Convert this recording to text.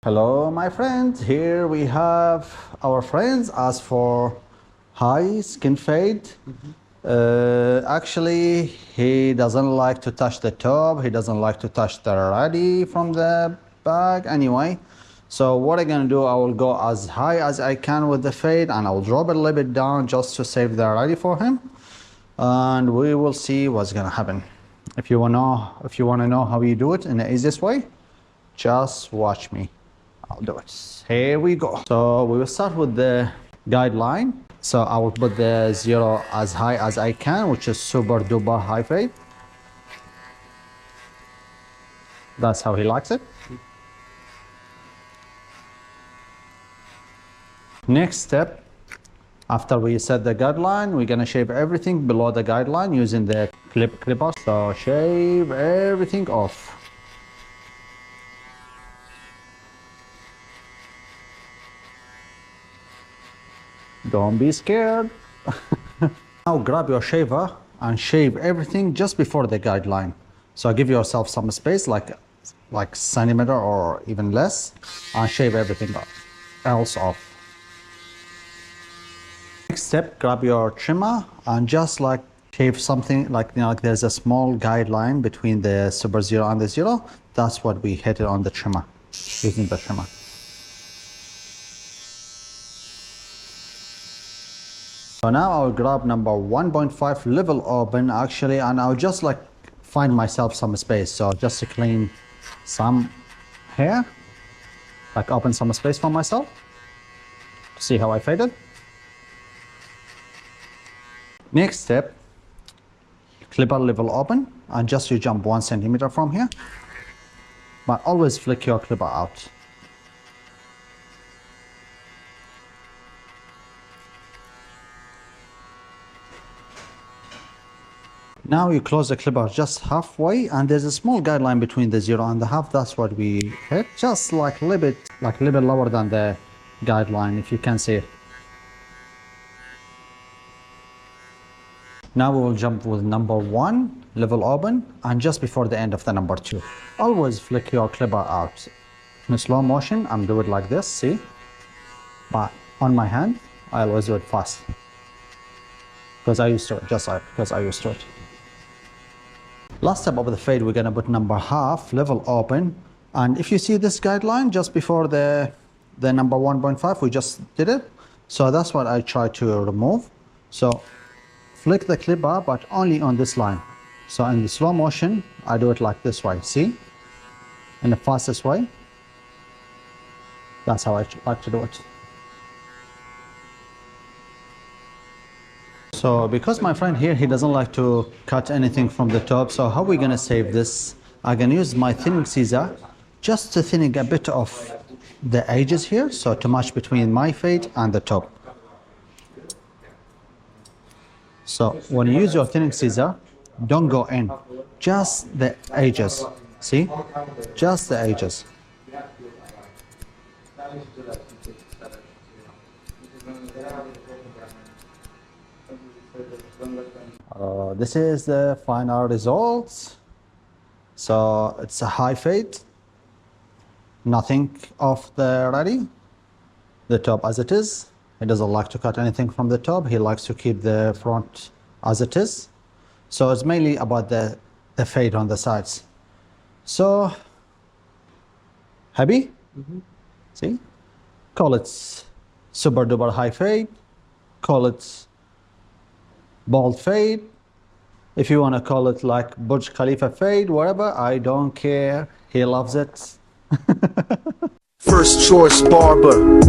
Hello my friends, here we have our friends ask for high skin fade. Actually he doesn't like to touch the top, he doesn't like to touch the ready from the back anyway. So what I'm gonna do, I will go as high as I can with the fade and I will drop it a little bit down just to save the ready for him, and we will see what's gonna happen. If you wanna know how you do it in the easiest way, just watch me. I'll do it. Here we go. So we will start with the guideline. So I will put the zero as high as I can, which is super duper high fade. That's how he likes it. Next step, after we set the guideline, we're gonna shave everything below the guideline using the clipper. So shave everything off. Don't be scared. Now grab your shaver and shave everything just before the guideline. So give yourself some space, like centimeter or even less, and shave everything else off. Next step, grab your trimmer and just like shave something like, like there's a small guideline between the super zero and the zero. That's what we hit it on the trimmer, using the trimmer. So now I'll grab number 1.5 level open actually, and I'll just like find myself some space. So just to clean some hair, like open some space for myself. See how I faded? Next step, clipper level open, and just you jump 1 centimeter from here, but always flick your clipper out. Now you close the clipper just halfway, and there's a small guideline between the zero and the half. That's what we hit, just like a little bit lower than the guideline, if you can see it. Now we will jump with number 1 level open, and just before the end of the number 2, always flick your clipper out. In slow motion, I'm doing it like this, see? But on my hand, I always do it fast, because I used to it, just like because I used to it. Last step of the fade, we're gonna put number half level open, and if you see this guideline just before the number 1.5, we just did it. So that's what I try to remove. So flick the clipper, but only on this line. So in the slow motion, I do it like this way, see? In the fastest way. That's how I like to do it. So because my friend here, he doesn't like to cut anything from the top, so how are we gonna save this? I'm gonna use my thinning scissor just to thinning a bit of the edges here, so to match between my fade and the top. So when you use your thinning scissor, don't go in, just the edges, see? Just the edges. This is the final results. So it's a high fade, nothing off the ready, the top as it is. He doesn't like to cut anything from the top, he likes to keep the front as it is. So it's mainly about the fade on the sides. So happy? See? Call it super duper high fade, call it bald fade. If you want to call it like Burj Khalifa fade, whatever, I don't care. He loves it. First choice barber.